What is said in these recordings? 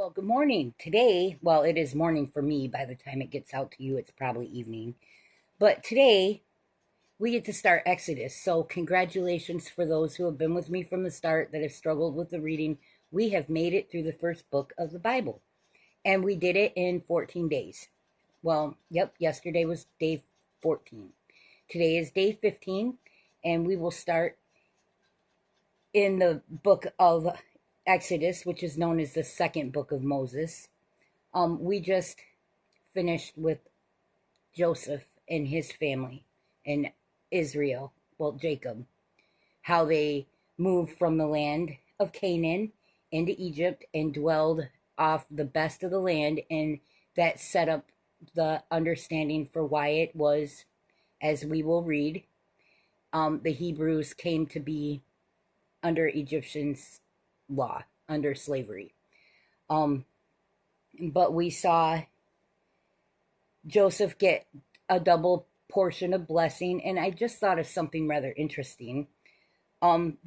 Well, good morning. Today, well, it is morning for me. By the time it gets out to you, it's probably evening. But today, we get to start Exodus. So, congratulations for those who have been with me from the start that have struggled with the reading. We have made it through the first book of the Bible, and we did it in 14 days. Well, yep, yesterday was day 14. Today is day 15, and we will start in the book of Exodus, which is known as the second book of Moses. We just finished with Joseph and his family in Israel, well, Jacob, how they moved from the land of Canaan into Egypt and dwelled off the best of the land, and that set up the understanding for why it was, as we will read, the Hebrews came to be under Egyptians' law, under slavery. But we saw Joseph get a double portion of blessing, and I just thought of something rather interesting.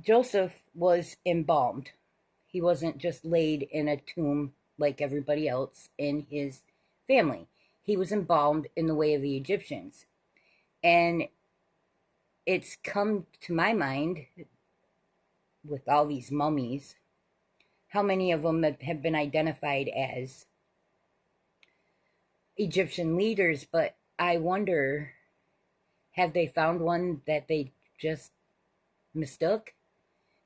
Joseph was embalmed. He wasn't just laid in a tomb like everybody else in his family. He was embalmed in the way of the Egyptians. And it's come to my mind, with all these mummies, how many of them have been identified as Egyptian leaders, but I wonder, have they found one that they just mistook?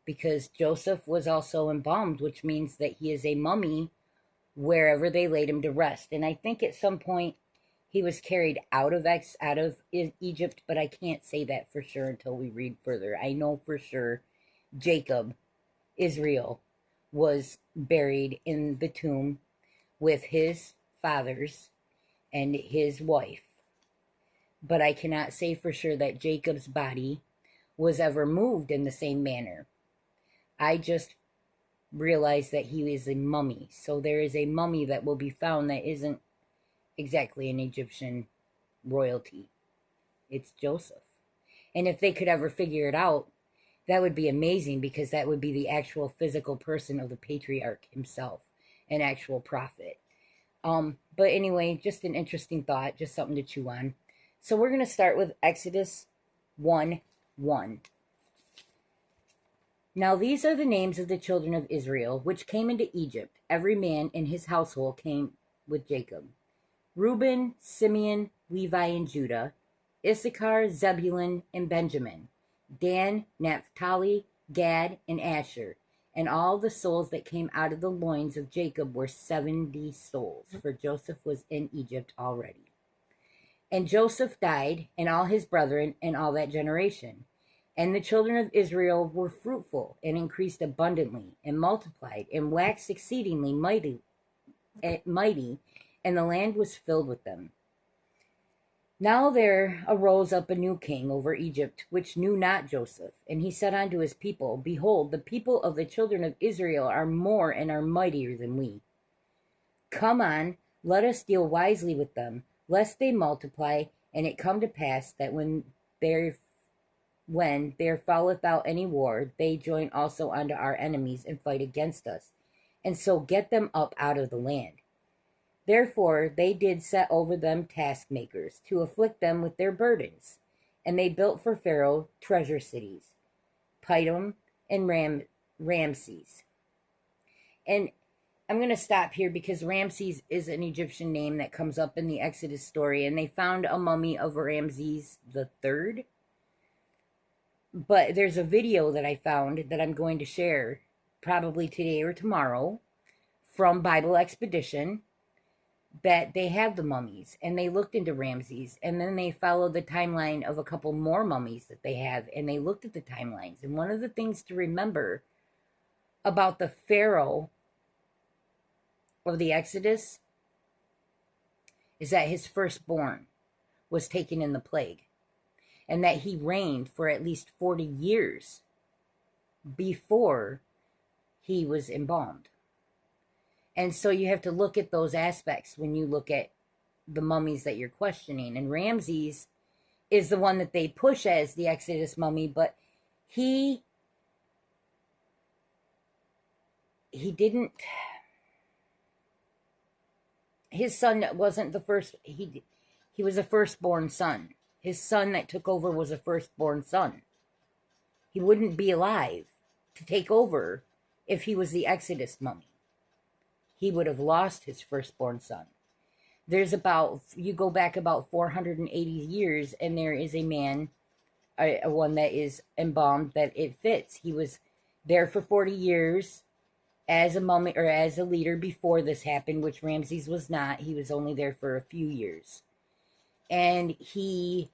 Because Joseph was also embalmed, which means that he is a mummy wherever they laid him to rest. And I think at some point he was carried out of Egypt, but I can't say that for sure until we read further. I know for sure Jacob, Israel, was buried in the tomb with his fathers and his wife. But I cannot say for sure that Jacob's body was ever moved in the same manner. I just realized that he is a mummy. So there is a mummy that will be found that isn't exactly an Egyptian royalty. It's Joseph. And if they could ever figure it out, that would be amazing, because that would be the actual physical person of the patriarch himself, an actual prophet. But anyway, just an interesting thought, just something to chew on. So we're going to start with Exodus 1:1. Now these are the names of the children of Israel, which came into Egypt. Every man in his household came with Jacob. Reuben, Simeon, Levi, and Judah. Issachar, Zebulun, and Benjamin. Dan, Naphtali, Gad, and Asher. And all the souls that came out of the loins of Jacob were 70 souls, for Joseph was in Egypt already. And Joseph died, and all his brethren, and all that generation. And the children of Israel were fruitful, and increased abundantly, and multiplied, and waxed exceedingly mighty, and the land was filled with them. Now there arose up a new king over Egypt, which knew not Joseph. And he said unto his people, Behold, the people of the children of Israel are more and are mightier than we. Come on, let us deal wisely with them, lest they multiply, and it come to pass that when there falleth out any war, they join also unto our enemies and fight against us, and so get them up out of the land. Therefore they did set over them taskmakers, to afflict them with their burdens. And they built for Pharaoh treasure cities, Pithom and Ramses. And I'm going to stop here because Ramses is an Egyptian name that comes up in the Exodus story, and they found a mummy of Ramses the Third. But there's a video that I found that I'm going to share probably today or tomorrow from Bible Expedition, that they have the mummies, and they looked into Ramses, and then they followed the timeline of a couple more mummies that they have, and they looked at the timelines. And one of the things to remember about the Pharaoh of the Exodus is that his firstborn was taken in the plague, and that he reigned for at least 40 years before he was embalmed. And so you have to look at those aspects when you look at the mummies that you're questioning. And Ramses is the one that they push as the Exodus mummy, but he didn't his son wasn't the first. He was a firstborn son. His son that took over was a firstborn son. He wouldn't be alive to take over if he was the Exodus mummy. He would have lost his firstborn son. You go back about 480 years, and there is a man, one that is embalmed that it fits. He was there for 40 years as a mummy or as a leader before this happened, which Ramses was not. He was only there for a few years. And he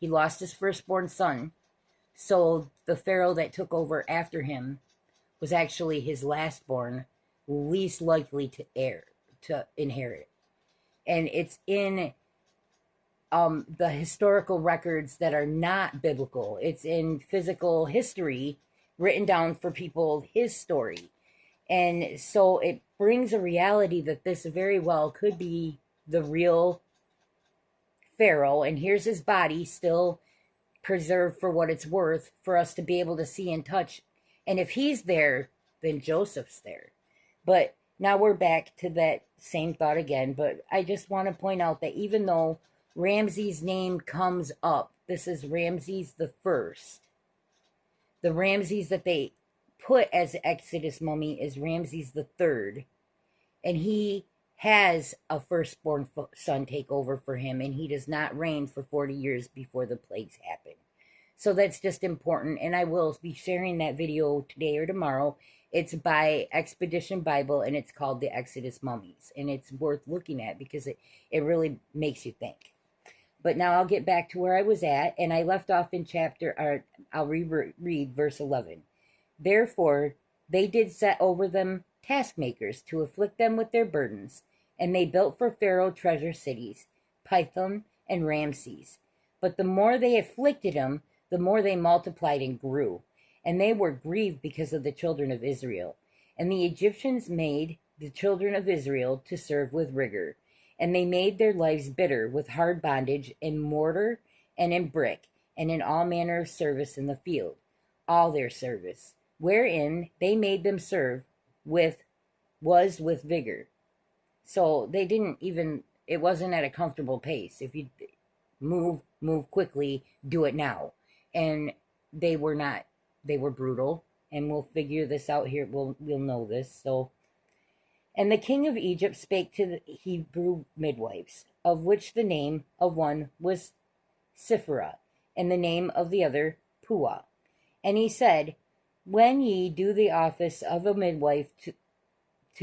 lost his firstborn son. So the Pharaoh that took over after him was actually his lastborn, least likely to inherit. And it's in the historical records that are not biblical. It's in physical history written down for people, his story. And so it brings a reality that this very well could be the real Pharaoh, and here's his body still preserved for what it's worth for us to be able to see and touch. And if he's there, then Joseph's there. But now we're back to that same thought again. But I just want to point out that even though Ramses' name comes up, this is Ramses the First. The Ramses that they put as the Exodus mummy is Ramses the Third. And he has a firstborn son take over for him, and he does not reign for 40 years before the plagues happen. So that's just important, and I will be sharing that video today or tomorrow. It's by Expedition Bible, and it's called The Exodus Mummies, and it's worth looking at because it really makes you think. But now I'll get back to where I was at, and I left off in I'll reread verse 11. Therefore, they did set over them taskmakers to afflict them with their burdens, and they built for Pharaoh treasure cities, Pithom and Ramses. But the more they afflicted him, the more they multiplied and grew. And they were grieved because of the children of Israel. And the Egyptians made the children of Israel to serve with rigor. And they made their lives bitter with hard bondage in mortar and in brick, and in all manner of service in the field, all their service, wherein they made them serve was with vigor. So they didn't even, it wasn't at a comfortable pace. If you move quickly, do it now. And they were not, they were brutal. And we'll figure this out here. We'll know this. So, and the king of Egypt spake to the Hebrew midwives, of which the name of one was Siphrah, and the name of the other Puah. And he said, when ye do the office of a midwife to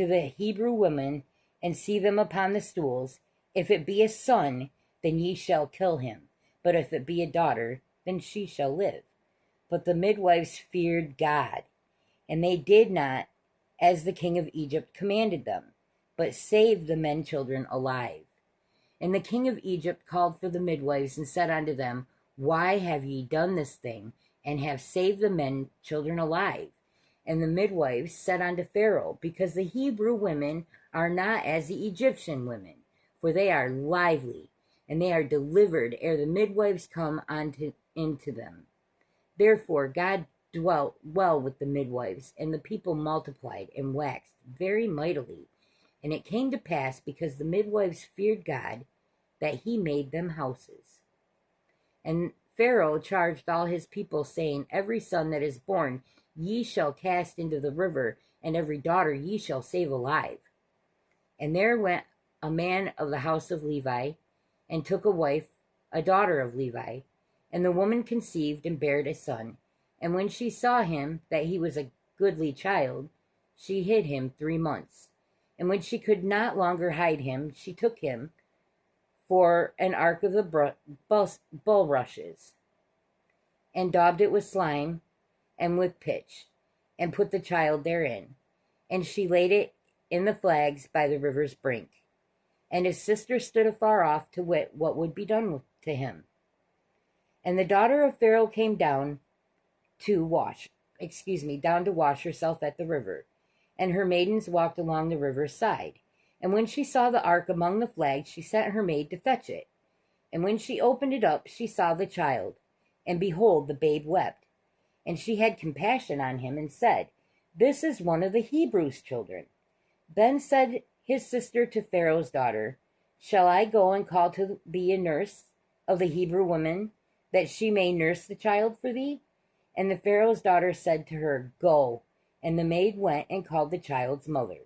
the Hebrew women, and see them upon the stools, if it be a son, then ye shall kill him. But if it be a daughter, then she shall live. But the midwives feared God, and they did not as the king of Egypt commanded them, but saved the men children alive. And the king of Egypt called for the midwives, and said unto them, why have ye done this thing, and have saved the men children alive? And the midwives said unto Pharaoh, because the Hebrew women are not as the Egyptian women, for they are lively, and they are delivered ere the midwives come into them. Therefore God dwelt well with the midwives, and the people multiplied and waxed very mightily. And it came to pass, because the midwives feared God, that he made them houses. And Pharaoh charged all his people, saying, every son that is born ye shall cast into the river, and every daughter ye shall save alive. And there went a man of the house of Levi, and took a wife, a daughter of Levi. And the woman conceived and bare a son. And when she saw him, that he was a goodly child, she hid him 3 months. And when she could not longer hide him, she took him for an ark of the bulrushes, and daubed it with slime and with pitch, and put the child therein. And she laid it in the flags by the river's brink. And his sister stood afar off to wit what would be done to him. And the daughter of Pharaoh came down to wash herself at the river. And her maidens walked along the river's side. And when she saw the ark among the flags, she sent her maid to fetch it. And when she opened it up, she saw the child. And behold, the babe wept. And she had compassion on him, and said, this is one of the Hebrews' children. Then said his sister to Pharaoh's daughter, Shall I go and call to thee a nurse of the Hebrew women, that she may nurse the child for thee? And the Pharaoh's daughter said to her, Go. And the maid went and called the child's mother.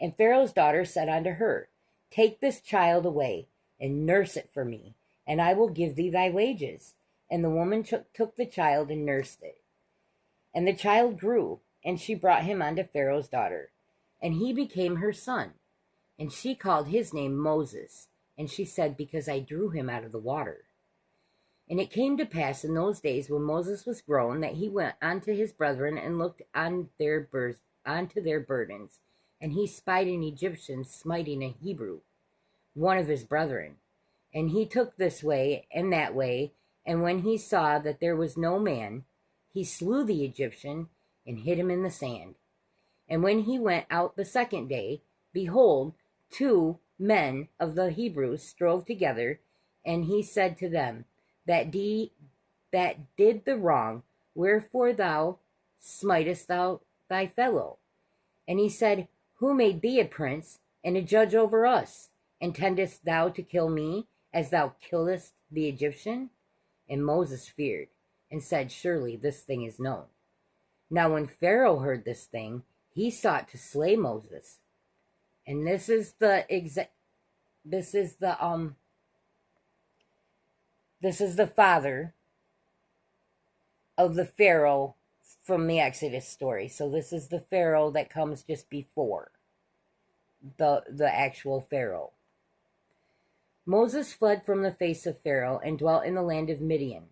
And Pharaoh's daughter said unto her, Take this child away, and nurse it for me, and I will give thee thy wages. And the woman took the child and nursed it. And the child grew, and she brought him unto Pharaoh's daughter. And he became her son. And she called his name Moses. And she said, Because I drew him out of the water. And it came to pass in those days, when Moses was grown, that he went unto his brethren, and looked on unto their burdens. And he spied an Egyptian smiting a Hebrew, one of his brethren. And he took this way and that way, and when he saw that there was no man, he slew the Egyptian, and hid him in the sand. And when he went out the second day, behold, 2 men of the Hebrews strove together, and he said to them, that did the wrong, wherefore thou smitest thou thy fellow? And he said, Who made thee a prince and a judge over us? Intendest thou to kill me, as thou killest the Egyptian? And Moses feared, and said, Surely this thing is known. Now when Pharaoh heard this thing, he sought to slay Moses. And this is the father of the Pharaoh from the Exodus story. So this is the Pharaoh that comes just before the actual Pharaoh. Moses fled from the face of Pharaoh and dwelt in the land of Midian,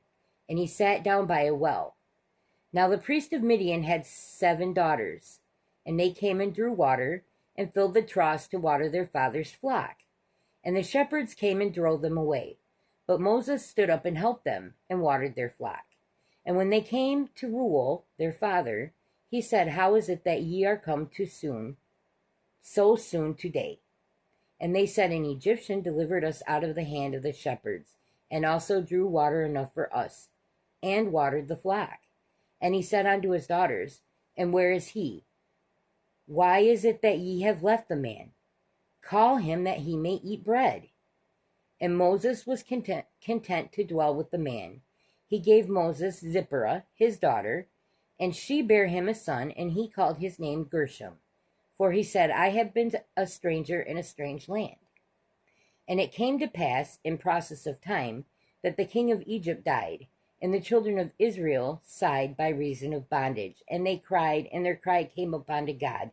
and he sat down by a well. Now the priest of Midian had 7 daughters, and they came and drew water, and filled the troughs to water their father's flock. And the shepherds came and drove them away. But Moses stood up and helped them, and watered their flock. And when they came to Reuel, their father, he said, How is it that ye are come so soon today? And they said, An Egyptian delivered us out of the hand of the shepherds, and also drew water enough for us, and watered the flock. And he said unto his daughters, And where is he? Why is it that ye have left the man? Call him, that he may eat bread. And Moses was content to dwell with the man. He gave Moses Zipporah, his daughter, and she bare him a son, and he called his name Gershom. For he said, I have been a stranger in a strange land. And it came to pass, in process of time, that the king of Egypt died, and the children of Israel sighed by reason of bondage. And they cried, and their cry came up unto God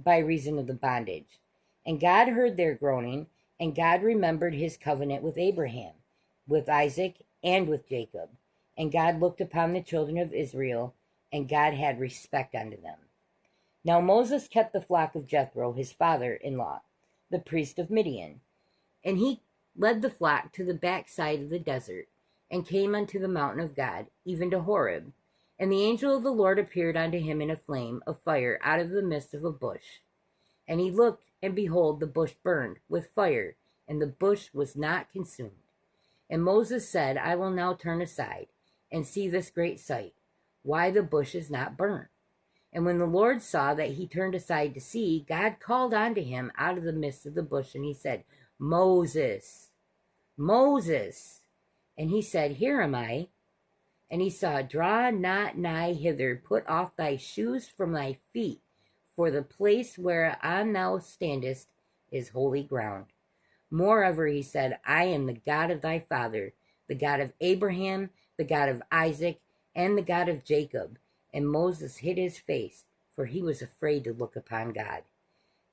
by reason of the bondage. And God heard their groaning, and God remembered his covenant with Abraham, with Isaac, and with Jacob. And God looked upon the children of Israel, and God had respect unto them. Now Moses kept the flock of Jethro, his father-in-law, the priest of Midian. And he led the flock to the backside of the desert, and came unto the mountain of God, even to Horeb. And the angel of the Lord appeared unto him in a flame of fire out of the midst of a bush. And he looked, and behold, the bush burned with fire, and the bush was not consumed. And Moses said, I will now turn aside, and see this great sight, why the bush is not burnt. And when the Lord saw that he turned aside to see, God called unto him out of the midst of the bush, and he said, Moses, Moses. And he said, Here am I. And he saw, Draw not nigh hither, put off thy shoes from thy feet, for the place whereon thou standest is holy ground. Moreover, he said, I am the God of thy father, the God of Abraham, the God of Isaac, and the God of Jacob. And Moses hid his face, for he was afraid to look upon God.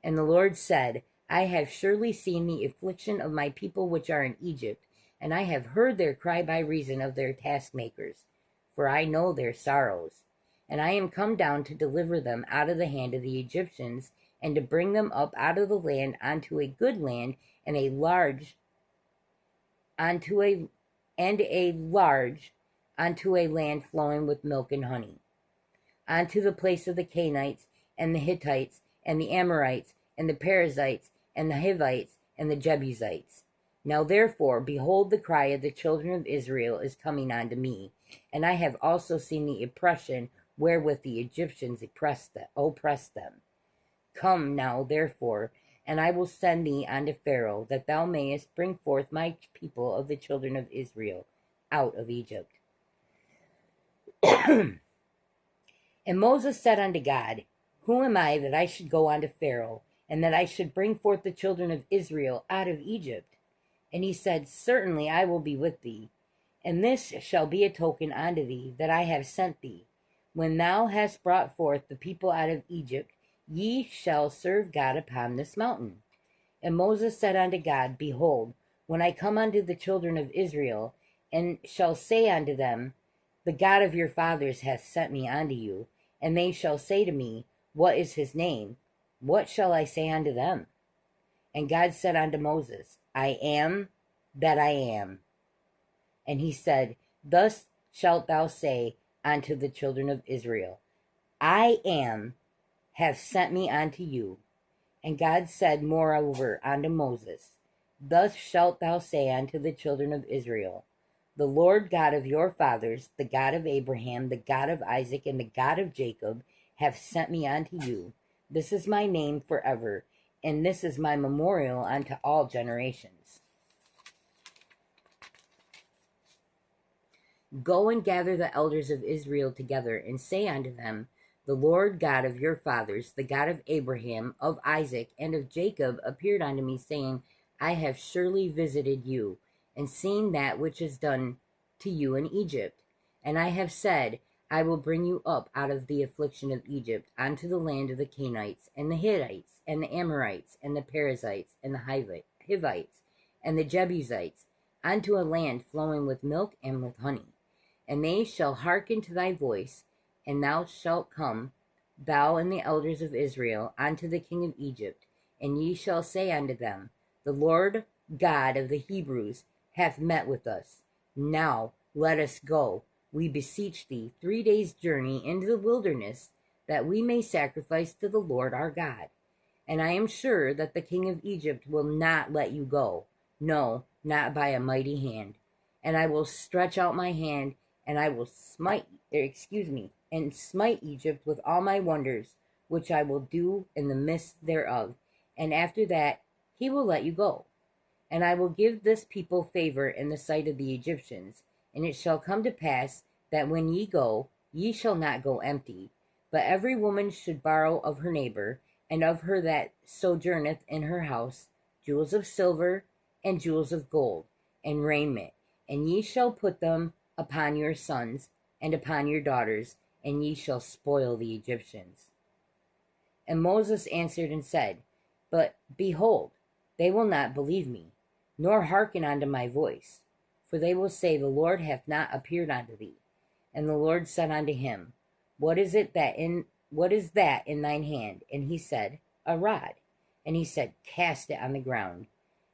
And the Lord said, I have surely seen the affliction of my people which are in Egypt, and I have heard their cry by reason of their taskmakers, for I know their sorrows. And I am come down to deliver them out of the hand of the Egyptians, and to bring them up out of the land unto a good land, and a large unto a land flowing with milk and honey, unto the place of the Canaanites, and the Hittites, and the Amorites, and the Perizzites, and the Hivites, and the Jebusites. Now therefore, behold, the cry of the children of Israel is coming unto me, and I have also seen the oppression wherewith the Egyptians oppressed them. Come now, therefore, and I will send thee unto Pharaoh, that thou mayest bring forth my people of the children of Israel out of Egypt. And Moses said unto God, Who am I that I should go unto Pharaoh, and that I should bring forth the children of Israel out of Egypt? And he said, Certainly I will be with thee, and this shall be a token unto thee that I have sent thee. When thou hast brought forth the people out of Egypt, ye shall serve God upon this mountain. And Moses said unto God, Behold, when I come unto the children of Israel, and shall say unto them, The God of your fathers hath sent me unto you, and they shall say to me, What is his name? What shall I say unto them? And God said unto Moses, I am that I am. And he said, Thus shalt thou say unto the children of Israel, I am hath sent me unto you. And God said moreover unto Moses, Thus shalt thou say unto the children of Israel, The Lord God of your fathers, the God of Abraham, the God of Isaac, and the God of Jacob, hath sent me unto you. This is my name forever, and this is my memorial unto all generations. Go and gather the elders of Israel together, and say unto them, The Lord God of your fathers, the God of Abraham, of Isaac, and of Jacob, appeared unto me, saying, I have surely visited you, and seen that which is done to you in Egypt. And I have said, I will bring you up out of the affliction of Egypt unto the land of the Canaanites, and the Hittites, and the Amorites, and the Perizzites, and the Hivites, and the Jebusites, unto a land flowing with milk and with honey. And they shall hearken to thy voice, and thou shalt come, thou and the elders of Israel, unto the king of Egypt, and ye shall say unto them, The Lord God of the Hebrews hath met with us. Now let us go, we beseech thee, 3 days' journey into the wilderness, that we may sacrifice to the Lord our God. And I am sure that the king of Egypt will not let you go, no, not by a mighty hand. And I will stretch out my hand, and I will smite Egypt with all my wonders, which I will do in the midst thereof. And after that he will let you go. And I will give this people favor in the sight of the Egyptians. And it shall come to pass that when ye go, ye shall not go empty, but every woman should borrow of her neighbor, and of her that sojourneth in her house, jewels of silver, and jewels of gold, and raiment, and ye shall put them upon your sons, and upon your daughters, and ye shall spoil the Egyptians. And Moses answered and said, But behold, they will not believe me, nor hearken unto my voice. For they will say, The Lord hath not appeared unto thee. And the Lord said unto him, What is that in thine hand? And he said, A rod. And he said, Cast it on the ground.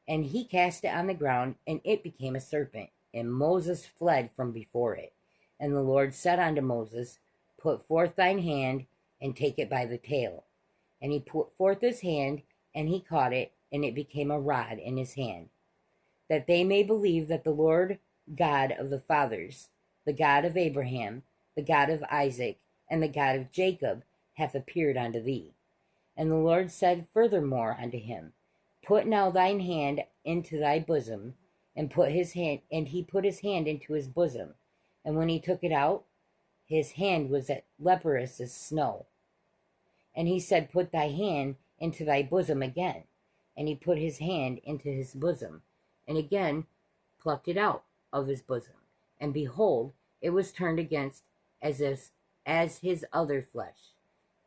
And he cast it on the ground, and it became a serpent. And Moses fled from before it. And the Lord said unto Moses, Put forth thine hand, and take it by the tail. And he put forth his hand, and he caught it, and it became a rod in his hand, that they may believe that the Lord God of the fathers, the God of Abraham, the God of Isaac, and the God of Jacob, hath appeared unto thee. And the Lord said furthermore unto him, Put now thine hand into thy bosom. And he put his hand into his bosom. And when he took it out, his hand was as leprous as snow. And he said, Put thy hand into thy bosom again. And he put his hand into his bosom, and again plucked it out of his bosom. And behold, it was turned against as his other flesh.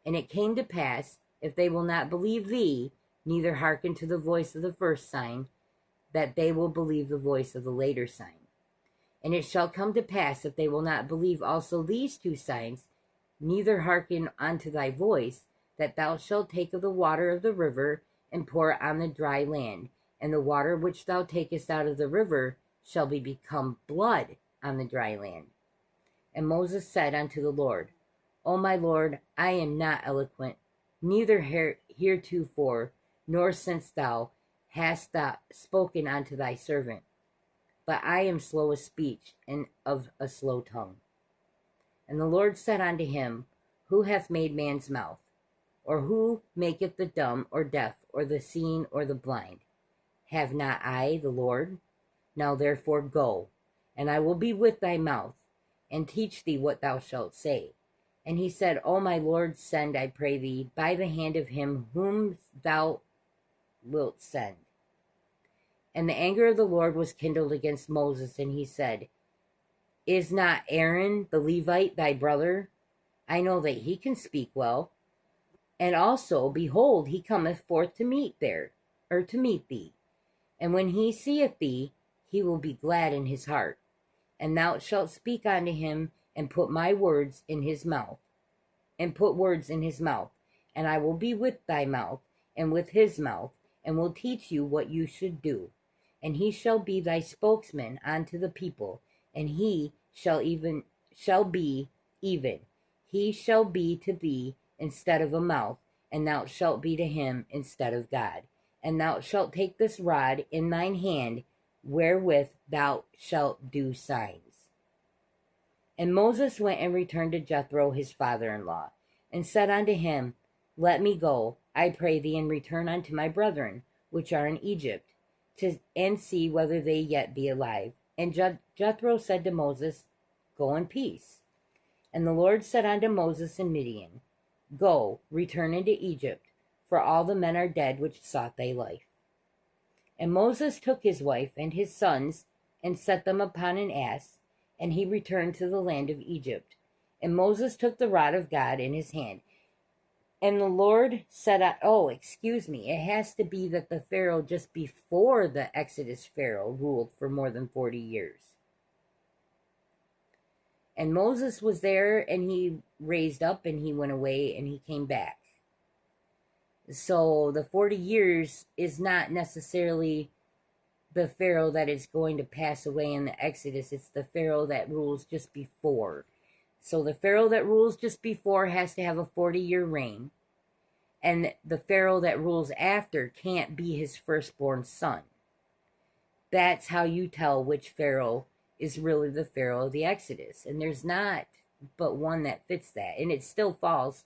And it came to pass, if they will not believe thee, neither hearken to the voice of the first sign, that they will believe the voice of the later sign. And it shall come to pass, if they will not believe also these 2 signs, neither hearken unto thy voice, that thou shalt take of the water of the river, and pour it on the dry land. And the water which thou takest out of the river shall become blood on the dry land. And Moses said unto the Lord, O my Lord, I am not eloquent, neither heretofore, nor since thou hast thou spoken unto thy servant, but I am slow of speech, and of a slow tongue. And the Lord said unto him, Who hath made man's mouth? Or who maketh the dumb or deaf or the seeing or the blind? Have not I the Lord? Now therefore go, and I will be with thy mouth, and teach thee what thou shalt say. And he said, O my Lord, send, I pray thee, by the hand of him whom thou wilt send. And the anger of the Lord was kindled against Moses, and he said, Is not Aaron the Levite thy brother? I know that he can speak well. And also, behold, he cometh forth to meet thee. And when he seeth thee, he will be glad in his heart. And thou shalt speak unto him, and put words in his mouth. And I will be with thy mouth, and with his mouth, and will teach you what you should do. And he shall be thy spokesman unto the people, and he shall be to thee instead of a mouth, and thou shalt be to him instead of God. And thou shalt take this rod in thine hand, wherewith thou shalt do signs. And Moses went and returned to Jethro his father-in-law, and said unto him, Let me go, I pray thee, and return unto my brethren, which are in Egypt, and see whether they yet be alive. And Jethro said to Moses, Go in peace. And the Lord said unto Moses in Midian, Go, return into Egypt, for all the men are dead which sought thy life. And Moses took his wife and his sons, and set them upon an ass, and he returned to the land of Egypt. And Moses took the rod of God in his hand. And the Lord said, it has to be that the Pharaoh just before the Exodus Pharaoh ruled for more than 40 years. And Moses was there, and he raised up, and he went away, and he came back. So the 40 years is not necessarily the Pharaoh that is going to pass away in the Exodus. It's the Pharaoh that rules just before. So the Pharaoh that rules just before has to have a 40-year reign. And the Pharaoh that rules after can't be his firstborn son. That's how you tell which Pharaoh is really the Pharaoh of the Exodus. And there's not but one that fits that. And it still falls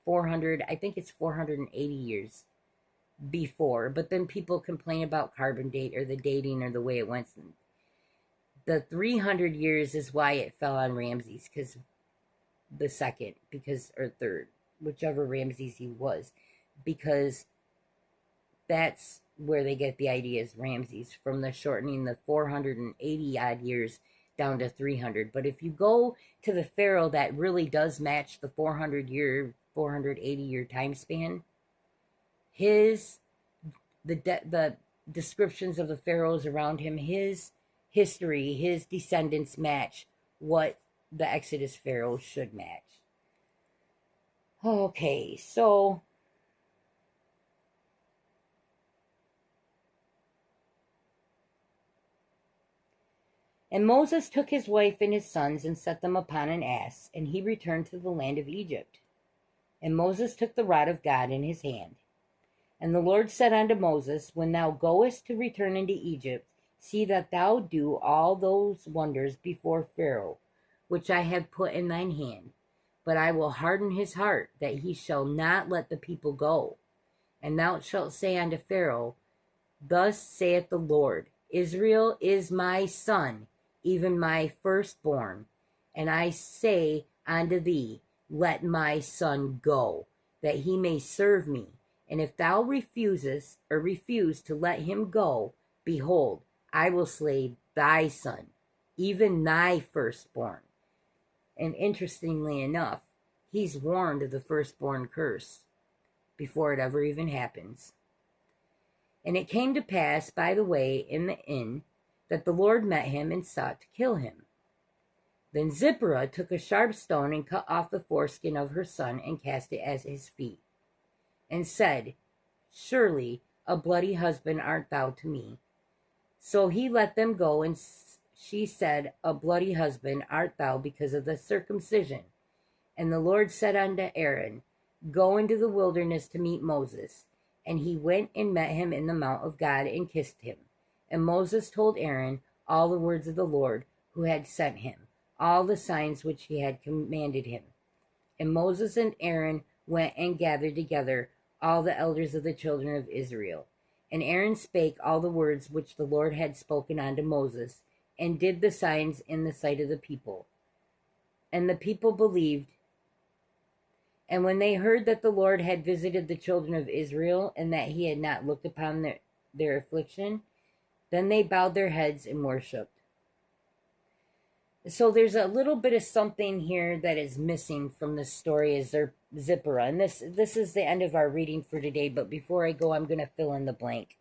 480 years before. But then people complain about carbon date or the dating or the way it went. The 300 years is why it fell on Ramses, because the second, or third, whichever Ramses he was, because that's where they get the idea is Ramses, from the shortening the 480 odd years down to 300. But if you go to the Pharaoh that really does match the 480 year time span, the descriptions of the pharaohs around him, his history, his descendants match what the Exodus Pharaoh should match. Okay, so and Moses took his wife and his sons and set them upon an ass, and he returned to the land of Egypt. And Moses took the rod of God in his hand. And the Lord said unto Moses, When thou goest to return into Egypt, see that thou do all those wonders before Pharaoh, which I have put in thine hand. But I will harden his heart, that he shall not let the people go. And thou shalt say unto Pharaoh, Thus saith the Lord, Israel is my son, even my firstborn. And I say unto thee, Let my son go, that he may serve me. And if thou refuse to let him go, behold, I will slay thy son, even thy firstborn. And interestingly enough, he's warned of the firstborn curse before it ever even happens. And it came to pass by the way in the inn that the Lord met him and sought to kill him. Then Zipporah took a sharp stone and cut off the foreskin of her son and cast it at his feet, and said, Surely a bloody husband art thou to me. So he let them go, and she said, A bloody husband art thou because of the circumcision. And the Lord said unto Aaron, Go into the wilderness to meet Moses. And he went and met him in the mount of God and kissed him. And Moses told Aaron all the words of the Lord who had sent him, all the signs which he had commanded him. And Moses and Aaron went and gathered together all the elders of the children of Israel. And Aaron spake all the words which the Lord had spoken unto Moses, and did the signs in the sight of the people. And the people believed. And when they heard that the Lord had visited the children of Israel, and that he had not looked upon their affliction, then they bowed their heads and worshipped. So there's a little bit of something here that is missing from the story of Zipporah. And this is the end of our reading for today, but before I go, I'm going to fill in the blank.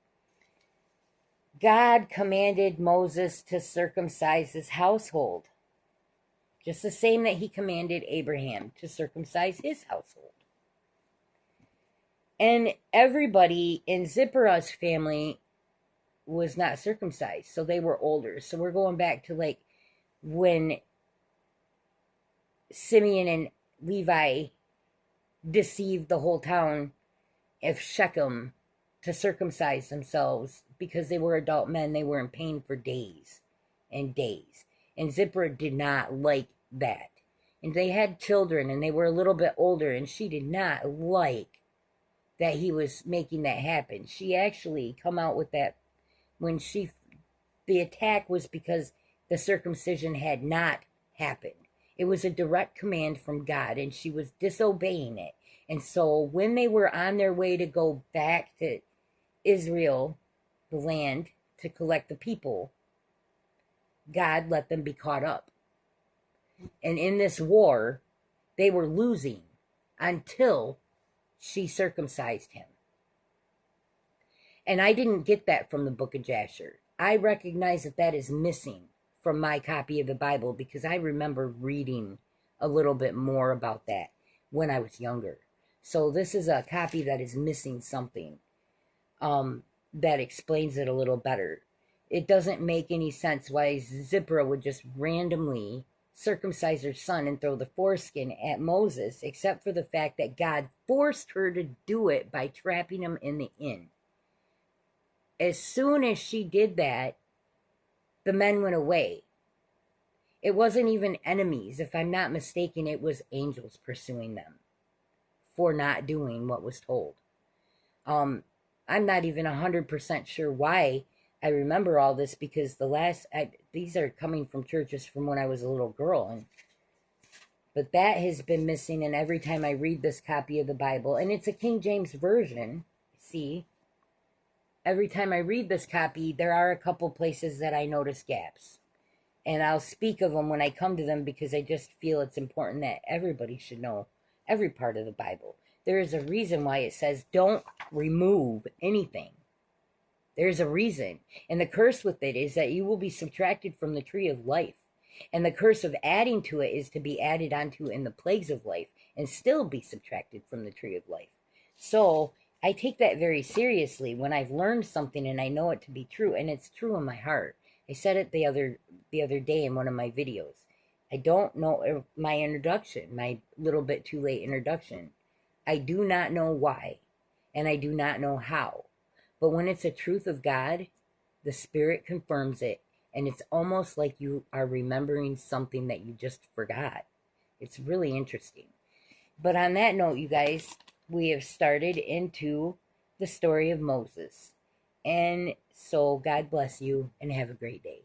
God commanded Moses to circumcise his household, just the same that he commanded Abraham to circumcise his household. And everybody in Zipporah's family was not circumcised, so they were older. So we're going back to like when Simeon and Levi deceived the whole town of Shechem to circumcise themselves because they were adult men. They were in pain for days and days. And Zipporah did not like that. And they had children, and they were a little bit older, and she did not like that he was making that happen. She actually come out with that when the attack was because the circumcision had not happened. It was a direct command from God, and she was disobeying it. And so when they were on their way to go back to Israel, the land, to collect the people, God let them be caught up. And in this war, they were losing until she circumcised him. And I didn't get that from the book of Jasher. I recognize that that is missing from my copy of the Bible because I remember reading a little bit more about that when I was younger. So this is a copy that is missing something that explains it a little better. It doesn't make any sense why Zipporah would just randomly circumcise her son and throw the foreskin at Moses, except for the fact that God forced her to do it by trapping him in the inn. As soon as she did that, the men went away. It wasn't even enemies. If I'm not mistaken, it was angels pursuing them for not doing what was told. I'm not even 100% sure why I remember all this because these are coming from churches from when I was a little girl. But that has been missing, and every time I read this copy of the Bible, and it's a King James Version, see, every time I read this copy, there are a couple places that I notice gaps. And I'll speak of them when I come to them because I just feel it's important that everybody should know every part of the Bible. There is a reason why it says don't remove anything. There's a reason. And the curse with it is that you will be subtracted from the tree of life. And the curse of adding to it is to be added onto in the plagues of life and still be subtracted from the tree of life. So I take that very seriously when I've learned something and I know it to be true, and it's true in my heart. I said it the other day in one of my videos. I don't know my introduction, my little bit too late introduction. I do not know why, and I do not know how. But when it's a truth of God, the Spirit confirms it, and it's almost like you are remembering something that you just forgot. It's really interesting. But on that note, you guys, we have started into the story of Moses. And so God bless you and have a great day.